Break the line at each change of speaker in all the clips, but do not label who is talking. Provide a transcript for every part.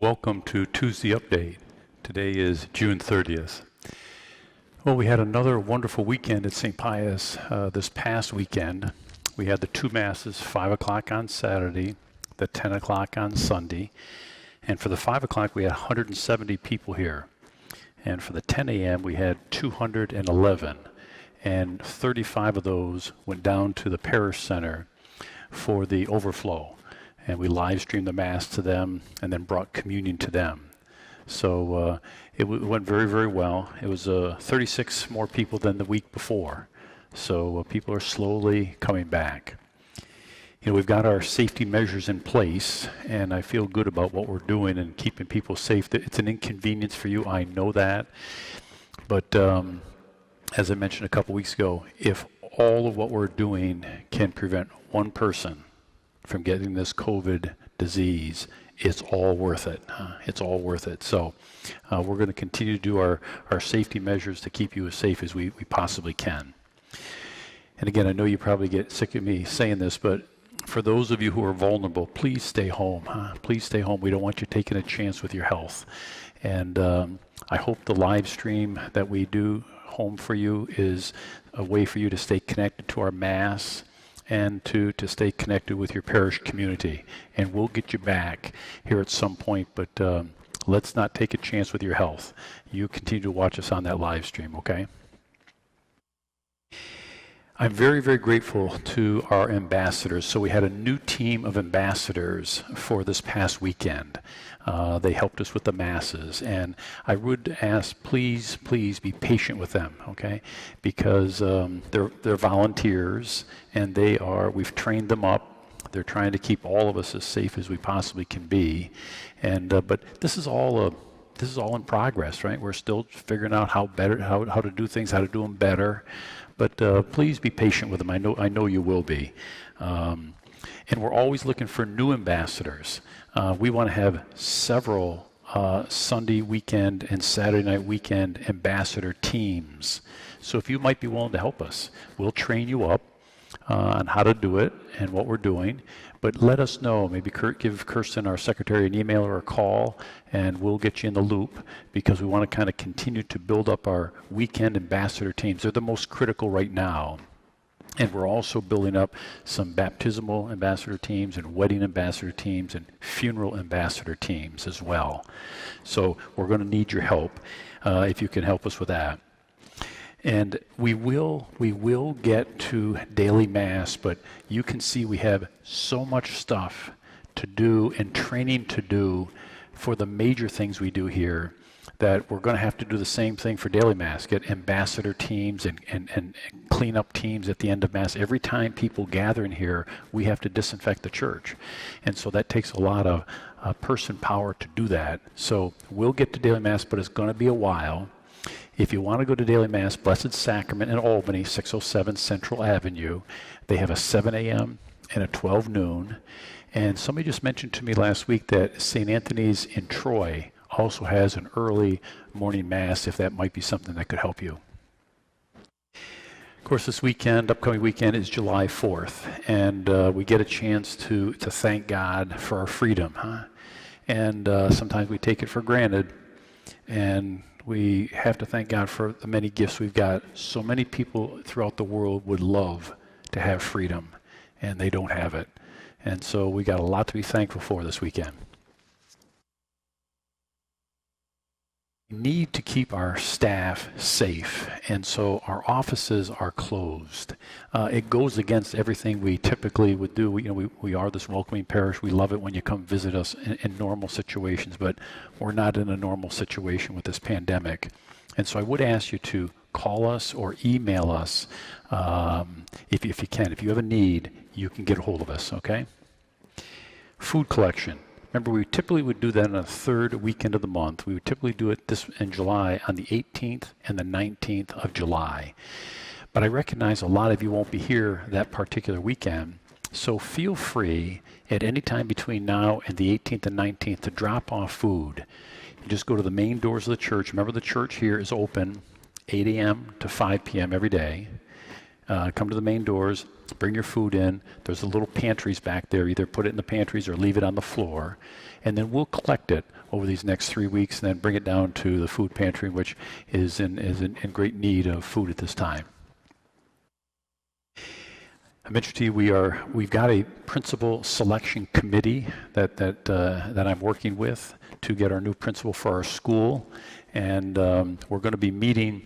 Welcome to Tuesday Update. Today is June 30th. Well, we had another wonderful weekend at St. Pius this past weekend. We had the two masses, 5 o'clock on Saturday, the 10 o'clock on Sunday. And for the 5 o'clock, we had 170 people here. And for the 10 a.m., we had 211. And 35 of those went down to the parish center for the overflow. And we live streamed the Mass to them and then brought communion to them. So it went very, very well. It was 36 more people than the week before. So people are slowly coming back. You know, we've got our safety measures in place, and I feel good about what we're doing and keeping people safe. It's an inconvenience for you, I know that. But as I mentioned a couple weeks ago, if all of what we're doing can prevent one person from getting this COVID disease, it's all worth it. It's all worth it. So we're going to continue to do our safety measures to keep you as safe as we possibly can. And again, I know you probably get sick of me saying this, but for those of you who are vulnerable, please stay home. Please stay home. We don't want you taking a chance with your health. And I hope the live stream that we do home for you is a way for you to stay connected to our Mass and to stay connected with your parish community. And we'll get you back here at some point, but let's not take a chance with your health. You continue to watch us on that live stream, okay? I'm very, very grateful to our ambassadors. So we had a new team of ambassadors for this past weekend. They helped us with the masses, and I would ask, please be patient with them, okay? Because they're volunteers, and we've trained them up. They're trying to keep all of us as safe as we possibly can be, and but this is all in progress, right? We're still figuring out how to do things, how to do them better. But please be patient with them. I know you will be. And we're always looking for new ambassadors. We want to have several Sunday weekend and Saturday night weekend ambassador teams. So if you might be willing to help us, we'll train you up on how to do it and what we're doing. But let us know. Maybe give Kirsten, our secretary, an email or a call, and we'll get you in the loop, because we want to kind of continue to build up our weekend ambassador teams. They're the most critical right now. And we're also building up some baptismal ambassador teams and wedding ambassador teams and funeral ambassador teams as well. So we're going to need your help if you can help us with that. And we will get to daily Mass, but you can see we have so much stuff to do and training to do for the major things we do here, that we're going to have to do the same thing for daily Mass, get ambassador teams and clean up teams at the end of Mass. Every time people gather in here, we have to disinfect the church. And so that takes a lot of person power to do that. So we'll get to daily Mass, but it's going to be a while. If you want to go to daily Mass, Blessed Sacrament in Albany, 607 Central Avenue, they have a 7 a.m. and a 12 noon. And somebody just mentioned to me last week that St. Anthony's in Troy also has an early morning Mass, if that might be something that could help you. Of course, this upcoming weekend, is July 4th, and we get a chance to thank God for our freedom, And sometimes we take it for granted, and we have to thank God for the many gifts we've got. So many people throughout the world would love to have freedom, and they don't have it. And so we got a lot to be thankful for this weekend. We need to keep our staff safe, and so our offices are closed. It goes against everything we typically would do. We are this welcoming parish. We love it when you come visit us in normal situations, but we're not in a normal situation with this pandemic. And so I would ask you to call us or email us if you can. If you have a need, you can get a hold of us, okay? Food collection. Remember, we typically would do that on the third weekend of the month. We would typically do it in July on the 18th and the 19th of July. But I recognize a lot of you won't be here that particular weekend, so feel free at any time between now and the 18th and 19th to drop off food. You just go to the main doors of the church. Remember, the church here is open 8 a.m. to 5 p.m. every day. Come to the main doors, bring your food in. There's the little pantries back there. Either put it in the pantries or leave it on the floor. And then we'll collect it over these next 3 weeks and then bring it down to the food pantry, which is in great need of food at this time. I mentioned to you we've got a principal selection committee that I'm working with to get our new principal for our school, and we're going to be meeting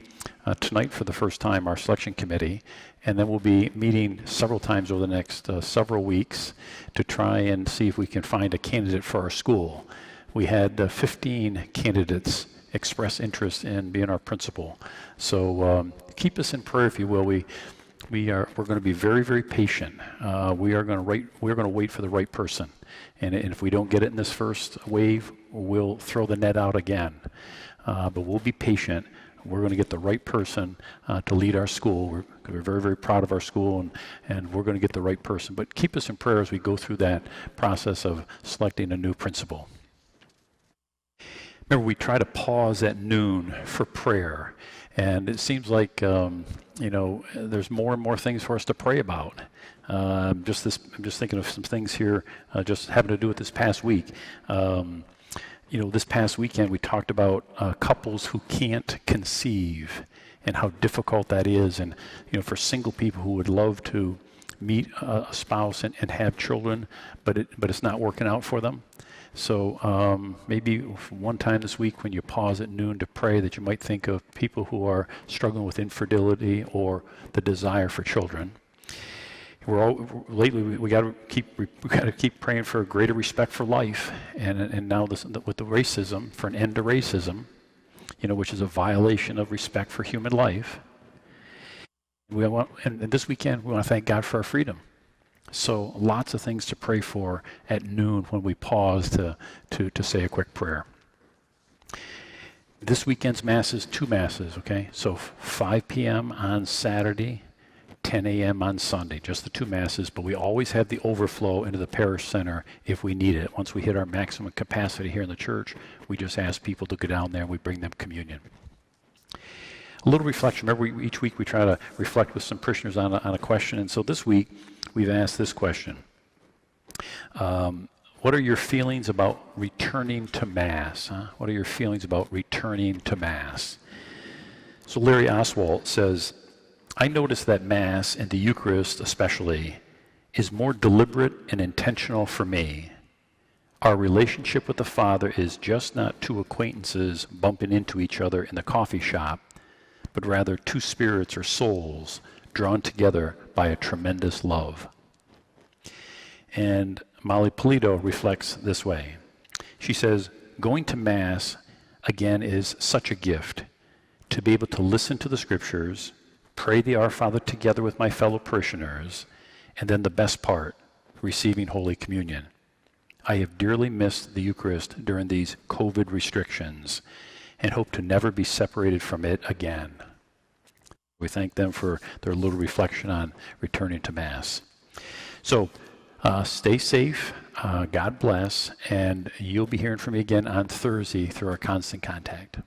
tonight for the first time, our selection committee, and then we'll be meeting several times over the next several weeks to try and see if we can find a candidate for our school. We had 15 candidates express interest in being our principal, so keep us in prayer, if you will. We're going to be very, very patient. We're going to wait for the right person, and if we don't get it in this first wave, we'll throw the net out again. But we'll be patient. We're going to get the right person to lead our school. We're very, very proud of our school, and we're going to get the right person. But keep us in prayer as we go through that process of selecting a new principal. Remember, we try to pause at noon for prayer, and it seems like there's more and more things for us to pray about. I'm just thinking of some things here, just having to do with this past week. This past weekend we talked about couples who can't conceive and how difficult that is, and for single people who would love to meet a spouse and have children, but it's not working out for them. So maybe one time this week when you pause at noon to pray, that you might think of people who are struggling with infertility or the desire for children. Lately we got to keep praying for a greater respect for life, and now with the racism, for an end to racism, which is a violation of respect for human life. And this weekend we want to thank God for our freedom. So lots of things to pray for at noon when we pause to say a quick prayer. This weekend's mass is 2 masses, okay? So 5 p.m. on Saturday, 10 a.m. on Sunday, just the 2 masses, but we always have the overflow into the parish center if we need it. Once we hit our maximum capacity here in the church, we just ask people to go down there and we bring them communion. A little reflection. Remember, each week we try to reflect with some parishioners on a question, and so this week we've asked this question. What are your feelings about returning to Mass? What are your feelings about returning to Mass? So Larry Oswald says, I notice that Mass, and the Eucharist especially, is more deliberate and intentional for me. Our relationship with the Father is just not 2 acquaintances bumping into each other in the coffee shop, but rather 2 spirits or souls drawn together by a tremendous love. And Molly Polito reflects this way. She says, going to Mass, again, is such a gift. To be able to listen to the Scriptures, pray the Our Father together with my fellow parishioners, and then the best part, receiving Holy Communion. I have dearly missed the Eucharist during these COVID restrictions and hope to never be separated from it again. We thank them for their little reflection on returning to Mass. So stay safe, God bless, and you'll be hearing from me again on Thursday through our constant contact.